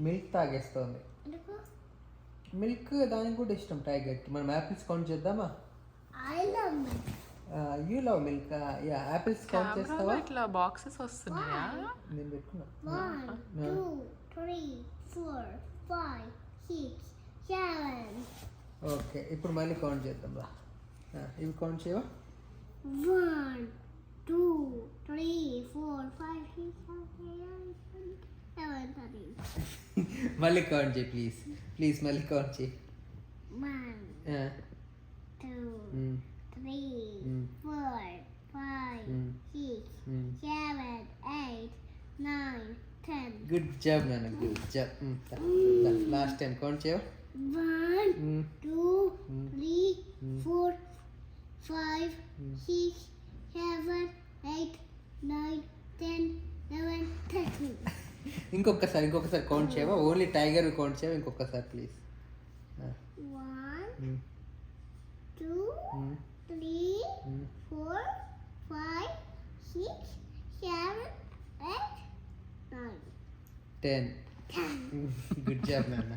Milk తాగేస్తుంది. Milk దానికి కూడా ఇష్టం టైగర్కి. మనం యాపిల్స్ కౌంట్ చేద్దామా? I love milk. You love milk. Yeah apples count చేస్తావా? ఇట్లా బాక్సెస్ వస్తున్నాయా? నేను పెట్టుకున్నా. 1, 2, 3, 4, 5, 6, 7. ఓకే, ఇప్పుడు మళ్ళీ కౌంట్ చేద్దాం రా. ఇవి కౌంట్ చేయవా? 1, 2, 3, 4, 5, 6, 7, 8, 9, 10. మళ్ళీ కౌంట్ చేయి ప్లీజ్. ప్లీజ్ మళ్ళీ కౌంట్ చేయి. 1, 2, 3, 4, 5, 6, 7, 8, 9, 10. గుడ్ జాబ్ నాన్న, good job. Last time count చేయవా? 1, 2, 3, 4, 5, 6, 7, 8, 9, 10, 11, 13. ఇంకొకసారి కౌంట్ చేయవా? ఓన్లీ టైగర్ కౌంట్ చేయవా? ఇంకొకసారి ప్లీజ్. 1, 2, 3, 4, 5, 6, 7, 8, 9, 10. 10. గుడ్ జాబ్ నాన్న.